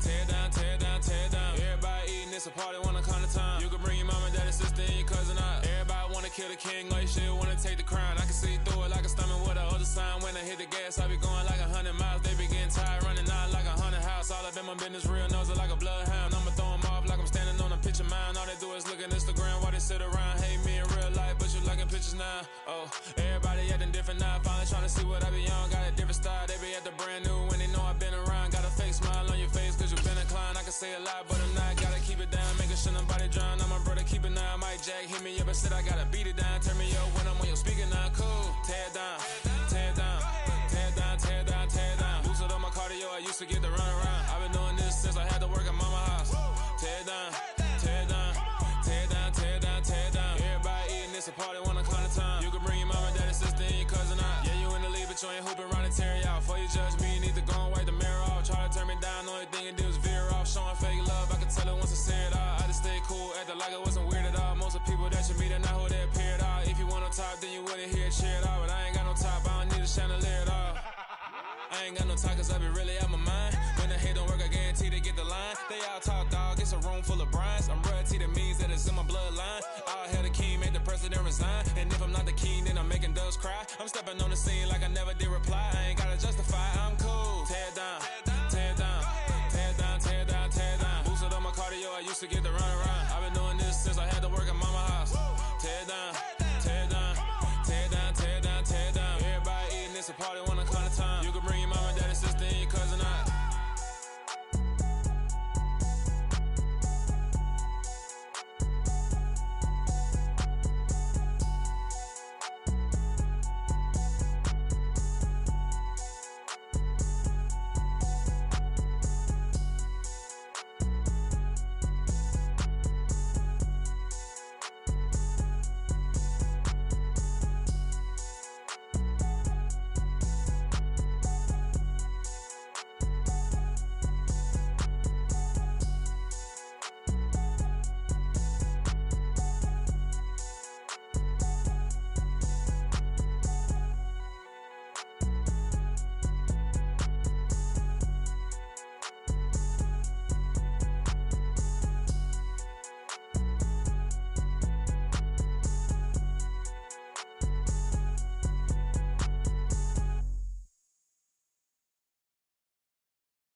tear down, tear down, tear down. Everybody eating, it's a party, wanna come to time. You can bring your mama, daddy, sister, and your cousin out. Everybody wanna kill the king, like shit, wanna take the crown. I can see through it like a stomach with a other sign. When I hit the gas, I be going like 100 miles. They be getting tired, running out like 100 house. All up in my business, real nose it like a bloodhound. I'ma throw them off like I'm standing on a picture mine. All they do is look at Instagram while they sit around. Hate me in real life, but you liking pictures now. Oh, everybody acting different now. Finally trying to see what I be on. Got a different style, they be at the brand new when they know I've been around. Got a fake smile on your face cause you been inclined. I can say a lot, but I'm not. Gotta keep it down, making sure nobody drown. I'm my brother, keep it now. Mike Jack hit me up and said I gotta beat it down. Turn me up when I'm on your speaker now. Cool, tear down, tear down, tear down, tear down, tear down. Boosted up my cardio, I used to get to run around. I've been doing this since I had to work at mama house. Tear down, tear down, tear down, tear down, tear down. Everybody eating, it's a party, wanna come to time. You can bring your mama, daddy, sister, and your cousin out. Yeah, you in the league, but you ain't hooping around and tear you out. Before you judge me, you need to go and wipe the mirror off. Try to turn me down, only thing it did was veer off. Showing fake love, I can tell it once I say it all. I just stay cool, acting like it wasn't weird at all. Most of the people that you meet are not who they appear at all. If you want on top, then you wouldn't hear it cheer at all. But I ain't got no top, I don't need a chandelier at all. I ain't got no talk cause I be really out my mind. When the hate don't work, I guarantee they get the line. They all talk dog, it's a room full of brinds. I'm royalty, that means that it's in my bloodline. All hell the king, made the president resign. And if I'm not the king, then I'm making doves cry. I'm stepping on the scene like I never did reply. I ain't gotta justify, I'm cool. Tear down, tear down, tear down, tear down, tear down. Boosted up my cardio, I used to get to run around. I've been doing this since I had to work at mama house. Tear down, tear down, tear down, tear down, tear down. Everybody eating, it's a party, wanna come to time. You can bring your mama, daddy, sister, and your cousin out.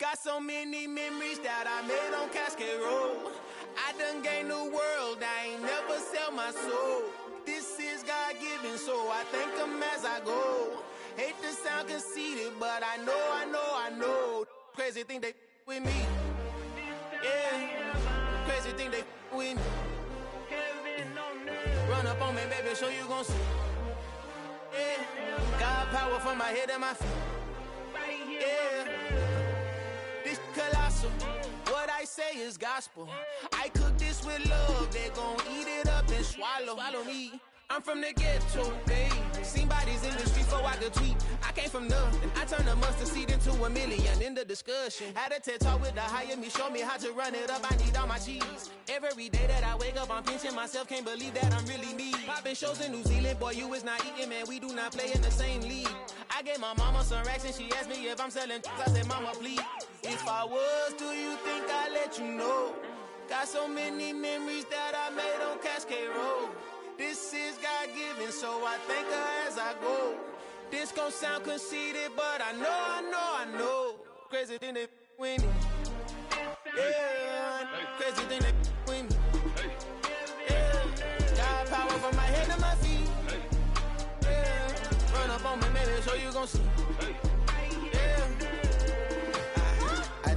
Got so many memories that I made on Cascade Road. I done gained the world, I ain't never sell my soul. This is God-given, so I thank him as I go. Hate to sound conceited, but I know. Crazy thing they with me. Yeah, crazy thing they with me. Run up on me, baby, show you gon' see. Yeah, God power from my head and my feet. Yeah. Colossal, what I say is gospel. I cook this with love, they gon' eat it up and swallow me. I'm from the ghetto, babe. Seen bodies in the streets before I could tweet. I came from nothing, I turned a mustard seed into a million in the discussion. Had a TED talk with the higher me, show me how to run it up, I need all my cheese. Every day that I wake up, I'm pinching myself, can't believe that I'm really me. Popping shows in New Zealand, boy, you is not eating, man, we do not play in the same league. I gave my mama some racks and she asked me if I'm selling. I said, mama, please. If I was, do you think I'd let you know? Got so many memories that I made on Cascade Road. This is God-given, so I thank her as I go. This gon' sound conceited, but I know. Crazy thing they with me. Yeah, crazy thing they with me. Yeah, got power from my head to my feet. Run up on me, maybe, so you gon' see. Yeah.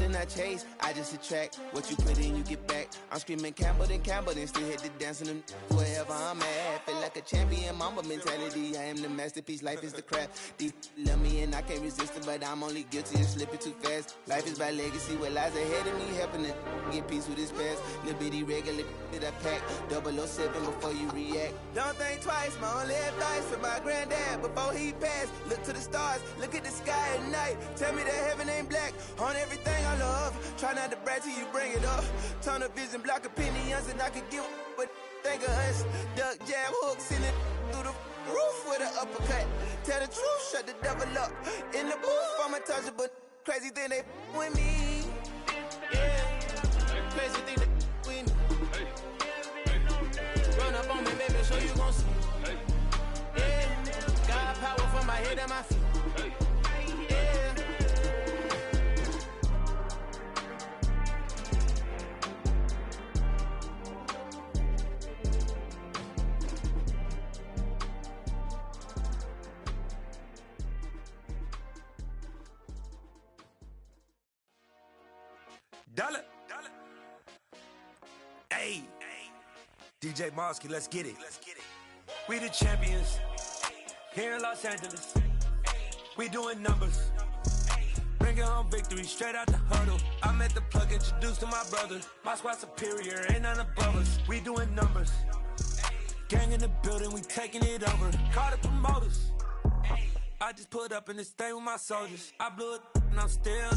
then I chase, I just attract. What you put in, you get back. I'm screaming Campbell, then still hit the dancing and wherever I'm at. Feel like a champion, mamba mentality. I am the masterpiece, life is the crap. These love me and I can't resist it, but I'm only guilty of slipping too fast. Life is by legacy, what lies ahead of me, helping to get peace with this past. Little bitty regular that I pack, 007 before you react. Don't think twice, my only advice for my granddad before he passed. Look to the stars, look at the sky at night. Tell me that heaven ain't black on everything I love. Try not to brag till you bring it up. Tunnel vision, block opinions, and I could get what think of us. Duck, jab, hooks in it through the roof with an uppercut. Tell the truth, shut the devil up. In the booth, I'm untouchable. Crazy thing they with me. Yeah, crazy thing they with me. Run up on me, baby, so you gon' see. Yeah, got power from my head and my feet. Yeah. Dollar. Hey, DJ Mosky, let's get it. We the champions here in Los Angeles. We doing numbers, bringing home victory straight out the huddle. I'm at the plug, introduced to my brother. My squad superior, ain't none above us. We doing numbers, gang in the building, we taking it over. Call the promoters. I just put up in this thing with my soldiers. I blew it and I'm still.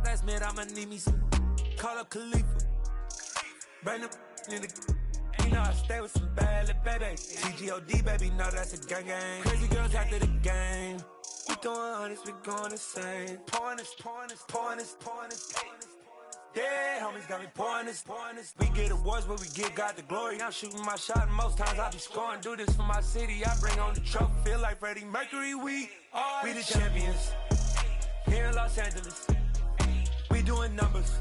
Last minute I'ma need me some. Call up Khalifa. Bring them in the. You know I stay with some bad little baby. TGOD baby, know that's a gang gang. Crazy girls after the game. We doing honest, we going insane. Pouring this. Yeah, homies got me pouring this. We get awards, but we give God the glory. I'm shooting my shot, and most times I be scoring. Do this for my city, I bring on the trophy. Feel like Freddie Mercury, we the champions here in Los Angeles. We doing numbers,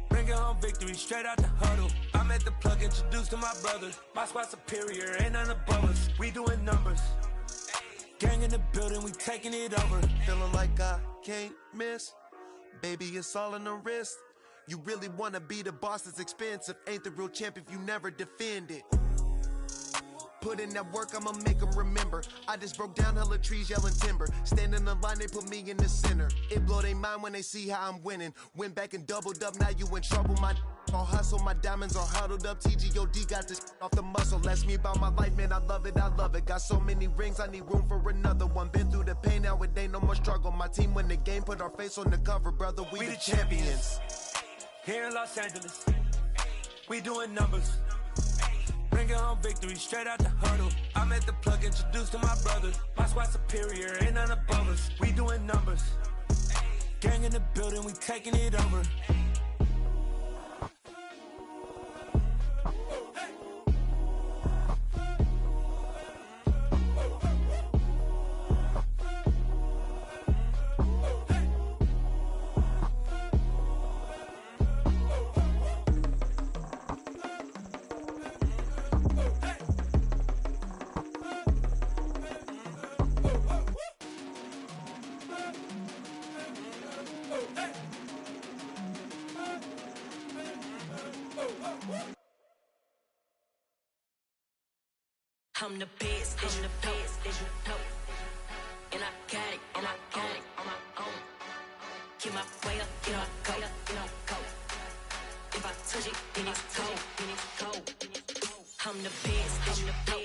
bringing home victory straight out the huddle. I'm at the plug, introduced to my brother. My squad superior, ain't none above us. We doing numbers, gang in the building, we taking it over. Feeling like I can't miss. Baby, it's all in the wrist. You really wanna be the boss, it's expensive. Ain't the real champ if you never defend it. Put in that work, I'ma make them remember. I just broke down hella trees, yelling timber. Stand in the line, they put me in the center. It blow their mind when they see how I'm winning. Went back and doubled up, now you in trouble. My all hustle, my diamonds are huddled up. TGOD got this off the muscle. Ask me about my life, man, I love it. Got so many rings, I need room for another one. Been through the pain, now it ain't no more struggle. My team win the game, put our face on the cover, brother. We the champions here in Los Angeles. We doing numbers, bringing home victory straight out the huddle. I'm at the plug, introduced to my brother. My squad superior, ain't none above us. We doing numbers, gang in the building, we taking it over. I'm the best, I'm the best, as you know. And I got it, and I got it on my own. Get my way up, get my go, get my go. If I touch it, then it's cold, then it's cold. I'm the best, I'm the best.